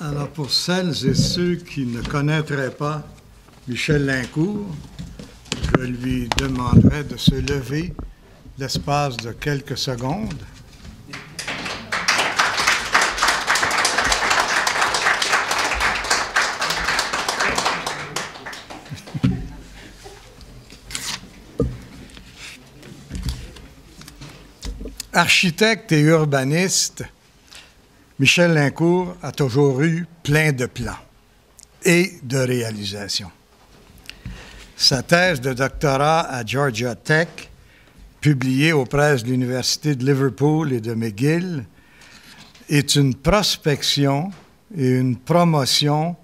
Alors, pour celles et ceux qui ne connaîtraient pas Michel Lincourt, je lui demanderai de se lever l'espace de quelques secondes. Architecte et urbaniste, Michel Lincourt a toujours eu plein de plans et de réalisations. Sa thèse de doctorat à Georgia Tech, publiée aux presses de l'Université de Liverpool et de McGill, est une prospection et une promotion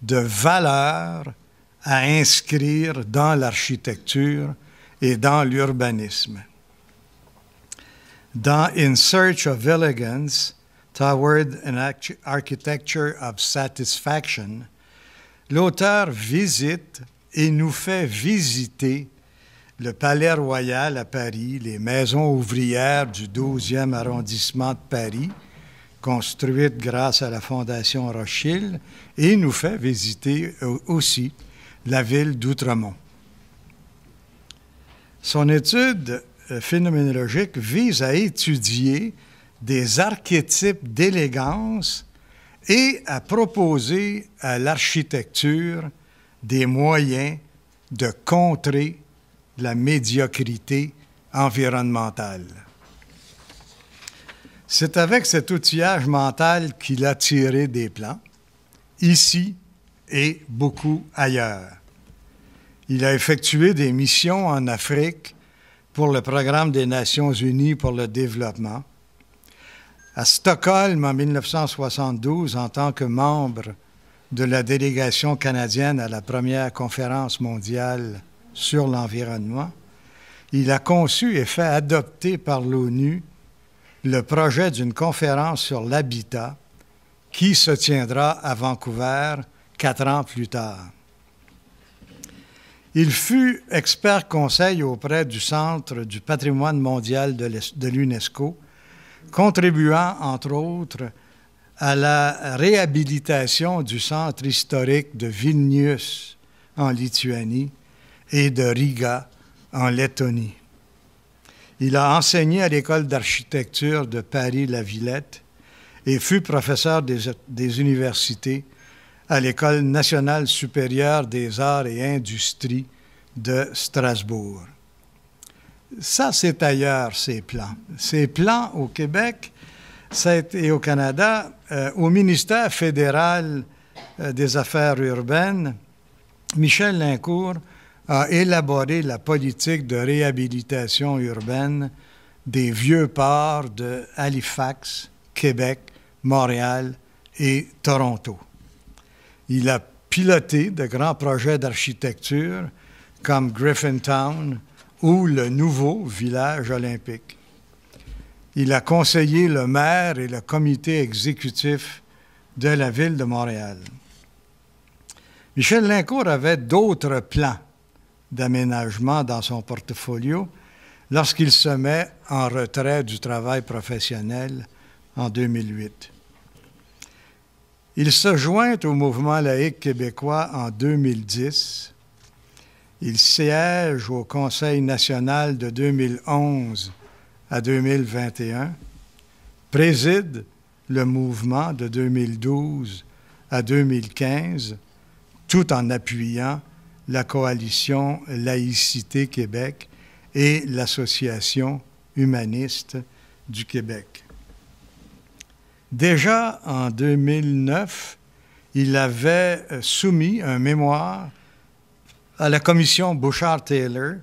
de valeurs à inscrire dans l'architecture et dans l'urbanisme. Dans In Search of Elegance, Toward an Architecture of Satisfaction, l'auteur visite et nous fait visiter le Palais Royal à Paris, les maisons ouvrières du 12e arrondissement de Paris, construites grâce à la Fondation Rothschild, et nous fait visiter aussi la ville d'Outremont. Son étude phénoménologique vise à étudier des archétypes d'élégance et à proposer à l'architecture des moyens de contrer la médiocrité environnementale. C'est avec cet outillage mental qu'il a tiré des plans, ici et beaucoup ailleurs. Il a effectué des missions en Afrique pour le Programme des Nations unies pour le développement, à Stockholm en 1972 en tant que membre de la délégation canadienne à la première conférence mondiale sur l'environnement, il a conçu et fait adopter par l'ONU le projet d'une conférence sur l'habitat qui se tiendra à Vancouver 4 ans plus tard. Il fut expert conseil auprès du Centre du patrimoine mondial de l'UNESCO, contribuant, entre autres, à la réhabilitation du centre historique de Vilnius en Lituanie et de Riga en Lettonie. Il a enseigné à l'École d'architecture de Paris-La Villette et fut professeur des universités à l'École nationale supérieure des arts et industries de Strasbourg. Ça, c'est ailleurs, ces plans. Ces plans au Québec et au Canada, au ministère fédéral des Affaires urbaines, Michel Lincourt a élaboré la politique de réhabilitation urbaine des vieux ports de Halifax, Québec, Montréal et Toronto. Il a piloté de grands projets d'architecture comme Griffintown ou le nouveau village olympique. Il a conseillé le maire et le comité exécutif de la ville de Montréal. Michel Lincourt avait d'autres plans d'aménagement dans son portfolio lorsqu'il se met en retrait du travail professionnel en 2008. Il se joint au mouvement laïque québécois en 2010. Il siège au Conseil national de 2011 à 2021, préside le mouvement de 2012 à 2015, tout en appuyant la coalition Laïcité Québec et l'Association humaniste du Québec. Déjà en 2009, il avait soumis un mémoire à la commission Bouchard-Taylor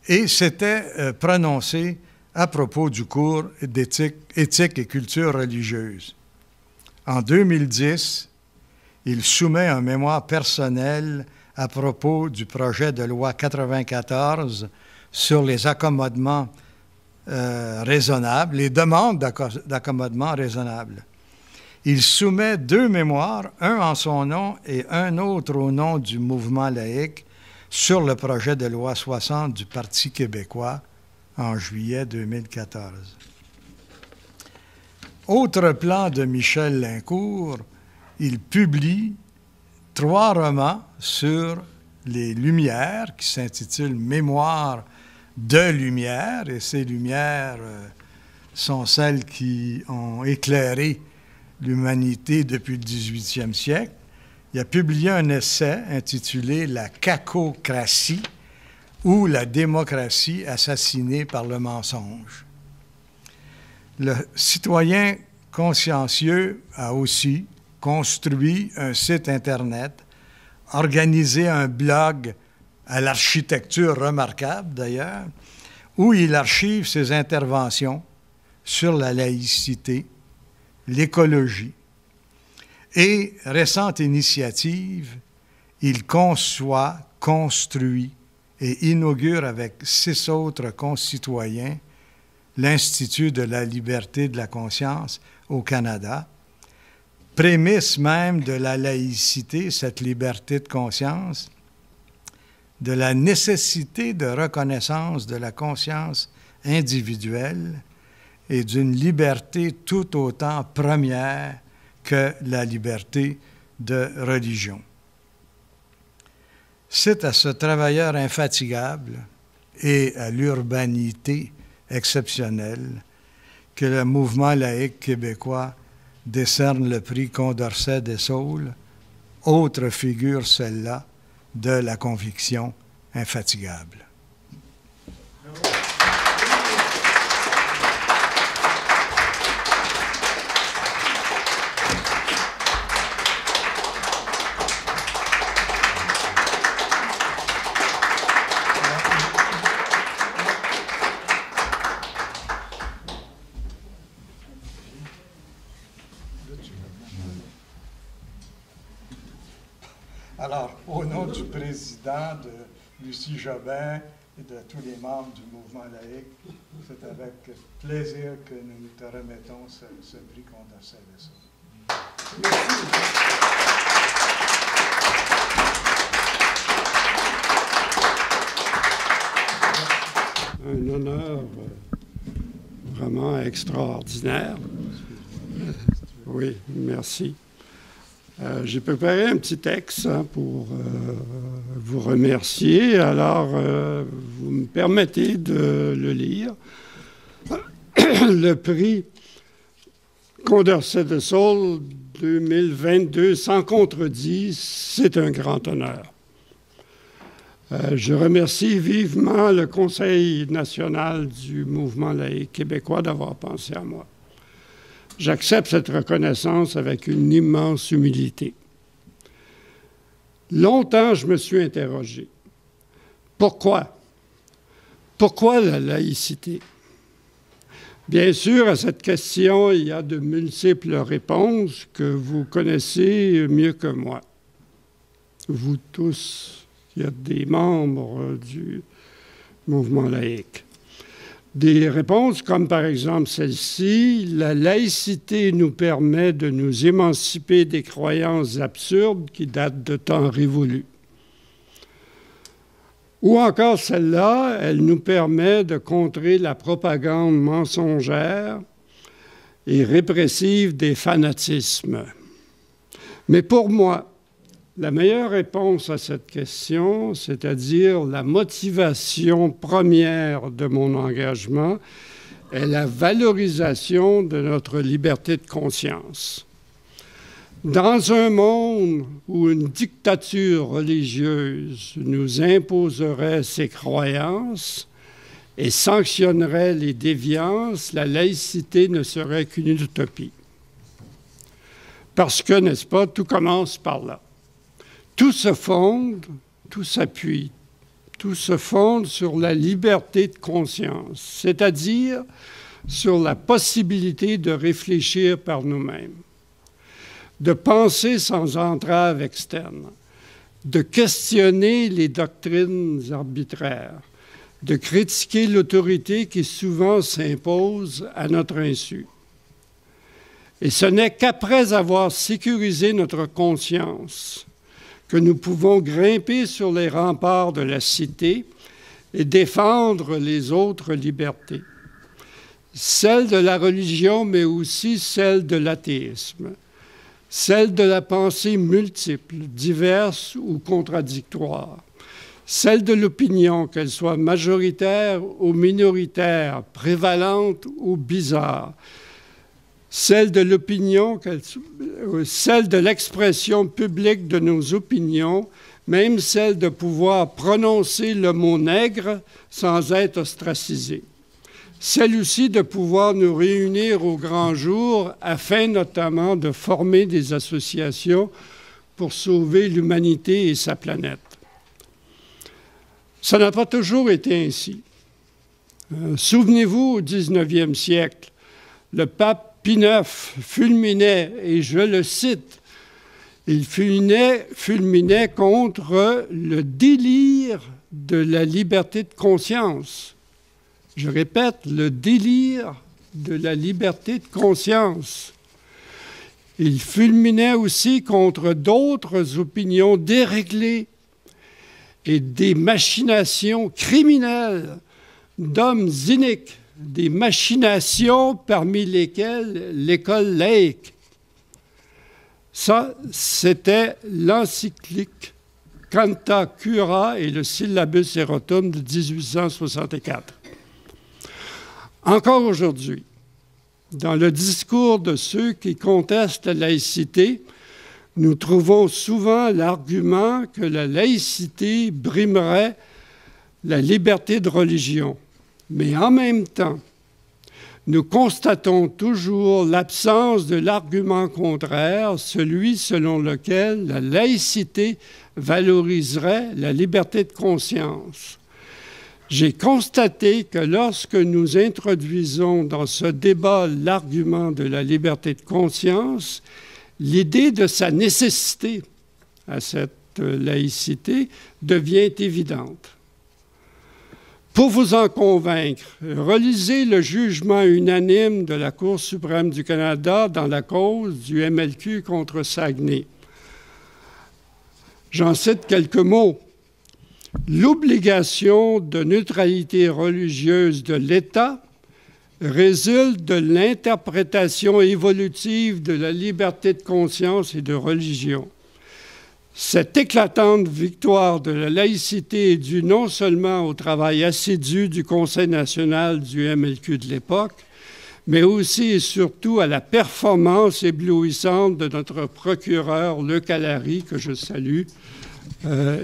et s'était prononcé à propos du cours d'éthique et culture religieuse. En 2010, il soumet un mémoire personnel à propos du projet de loi 94 sur les accommodements raisonnables, les demandes d'accommodement raisonnables. Il soumet 2 mémoires, un en son nom et un autre au nom du mouvement laïque, sur le projet de loi 60 du Parti québécois en juillet 2014. Autre plan de Michel Lincourt, il publie 3 romans sur les Lumières qui s'intitulent « Mémoire de Lumière », et ces Lumières sont celles qui ont éclairé l'humanité depuis le 18e siècle. Il a publié un essai intitulé « La cacocratie » ou « La démocratie assassinée par le mensonge ». Le citoyen consciencieux a aussi construit un site Internet, organisé un blog à l'architecture remarquable d'ailleurs, où il archive ses interventions sur la laïcité, l'écologie. Et, récente initiative, il conçoit, construit et inaugure avec 6 autres concitoyens l'Institut de la liberté de la conscience au Canada, prémisse même de la laïcité, cette liberté de conscience, de la nécessité de reconnaissance de la conscience individuelle et d'une liberté tout autant première que la liberté de religion. C'est à ce travailleur infatigable et à l'urbanité exceptionnelle que le mouvement laïque québécois décerne le prix Condorcet des Saules, autre figure celle-là de la conviction infatigable. Alors, au nom du président, de Lucie Jobin et de tous les membres du mouvement laïque, c'est avec plaisir que nous te remettons ce prix Condorcet des Saules. Un honneur vraiment extraordinaire. Oui, merci. J'ai préparé un petit texte pour vous remercier. Alors, vous me permettez de le lire. Le prix Condorcet des Saules 2022, sans contredit, c'est un grand honneur. Je remercie vivement le Conseil national du mouvement laïque québécois d'avoir pensé à moi. J'accepte cette reconnaissance avec une immense humilité. Longtemps, je me suis interrogé. Pourquoi? Pourquoi la laïcité? Bien sûr, à cette question, il y a de multiples réponses que vous connaissez mieux que moi. Vous tous, qui êtes des membres du mouvement laïque. Des réponses comme par exemple celle-ci, la laïcité nous permet de nous émanciper des croyances absurdes qui datent de temps révolus. Ou encore celle-là, elle nous permet de contrer la propagande mensongère et répressive des fanatismes. Mais pour moi, la meilleure réponse à cette question, c'est-à-dire la motivation première de mon engagement, est la valorisation de notre liberté de conscience. Dans un monde où une dictature religieuse nous imposerait ses croyances et sanctionnerait les déviances, la laïcité ne serait qu'une utopie. Parce que, n'est-ce pas, tout commence par là. Tout se fonde, tout s'appuie, tout se fonde sur la liberté de conscience, c'est-à-dire sur la possibilité de réfléchir par nous-mêmes, de penser sans entrave externe, de questionner les doctrines arbitraires, de critiquer l'autorité qui souvent s'impose à notre insu. Et ce n'est qu'après avoir sécurisé notre conscience que nous pouvons grimper sur les remparts de la cité et défendre les autres libertés, celle de la religion, mais aussi celle de l'athéisme, celle de la pensée multiple, diverse ou contradictoire, celle de l'opinion, qu'elle soit majoritaire ou minoritaire, prévalente ou bizarre, celle de l'opinion, celle de l'expression publique de nos opinions, même celle de pouvoir prononcer le mot nègre sans être ostracisé. Celle aussi de pouvoir nous réunir au grand jour afin notamment de former des associations pour sauver l'humanité et sa planète. Ça n'a pas toujours été ainsi. Souvenez-vous, au 19e siècle, le pape Pie IX fulminait, et je le cite, il fulminait contre le délire de la liberté de conscience. Je répète, le délire de la liberté de conscience. Il fulminait aussi contre d'autres opinions déréglées et des machinations criminelles d'hommes iniques, des machinations parmi lesquelles l'école laïque. Ça, c'était l'encyclique Canta Cura et le Syllabus Erotum de 1864. Encore aujourd'hui, dans le discours de ceux qui contestent la laïcité, nous trouvons souvent l'argument que la laïcité brimerait la liberté de religion. Mais en même temps, nous constatons toujours l'absence de l'argument contraire, celui selon lequel la laïcité valoriserait la liberté de conscience. J'ai constaté que lorsque nous introduisons dans ce débat l'argument de la liberté de conscience, l'idée de sa nécessité à cette laïcité devient évidente. Pour vous en convaincre, relisez le jugement unanime de la Cour suprême du Canada dans la cause du MLQ contre Saguenay. J'en cite quelques mots. L'obligation de neutralité religieuse de l'État résulte de l'interprétation évolutive de la liberté de conscience et de religion. Cette éclatante victoire de la laïcité est due non seulement au travail assidu du Conseil national du MLQ de l'époque, mais aussi et surtout à la performance éblouissante de notre procureur Luc Allary, que je salue,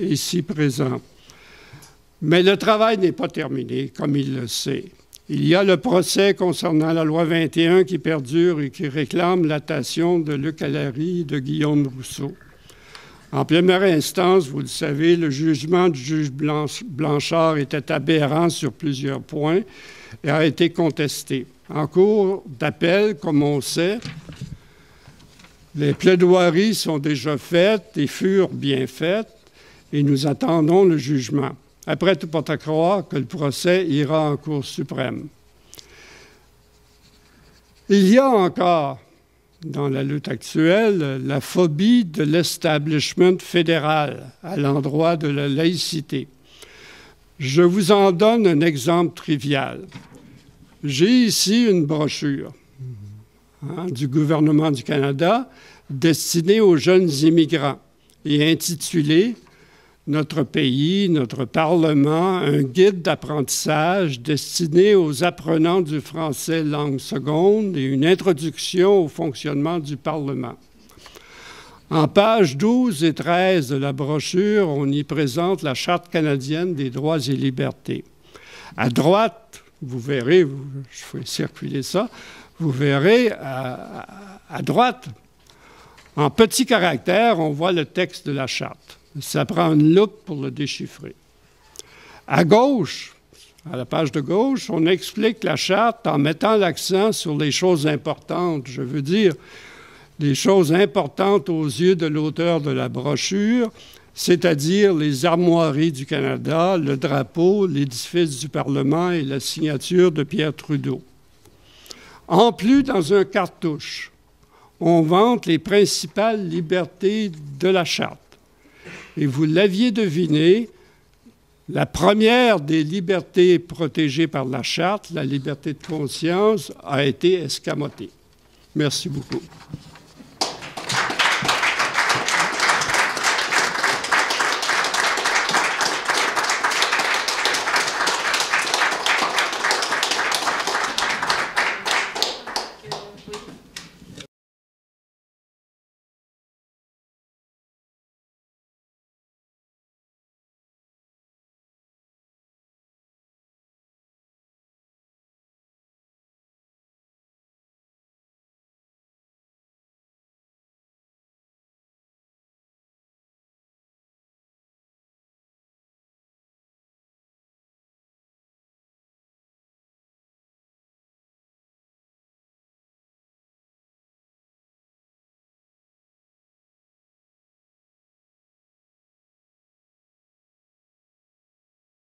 ici présent. Mais le travail n'est pas terminé, comme il le sait. Il y a le procès concernant la loi 21 qui perdure et qui réclame l'attention de Luc Allary et de Guillaume Rousseau. En première instance, vous le savez, le jugement du juge Blanchard était aberrant sur plusieurs points et a été contesté. En cours d'appel, comme on sait, les plaidoiries sont déjà faites et furent bien faites et nous attendons le jugement. Après, tout porte à croire que le procès ira en Cour suprême. Il y a encore, dans la lutte actuelle, la phobie de l'establishment fédéral à l'endroit de la laïcité. Je vous en donne un exemple trivial. J'ai ici une brochure du gouvernement du Canada destinée aux jeunes immigrants et intitulée « Notre pays, notre Parlement, un guide d'apprentissage destiné aux apprenants du français langue seconde et une introduction au fonctionnement du Parlement ». En pages 12 et 13 de la brochure, on y présente la Charte canadienne des droits et libertés. À droite, vous verrez, je vais circuler ça, vous verrez à droite, en petits caractères, on voit le texte de la Charte. Ça prend une loupe pour le déchiffrer. À gauche, à la page de gauche, on explique la Charte en mettant l'accent sur les choses importantes. Je veux dire, les choses importantes aux yeux de l'auteur de la brochure, c'est-à-dire les armoiries du Canada, le drapeau, l'édifice du Parlement et la signature de Pierre Trudeau. En plus, dans un cartouche, on vante les principales libertés de la Charte. Et vous l'aviez deviné, la première des libertés protégées par la Charte, la liberté de conscience, a été escamotée. Merci beaucoup.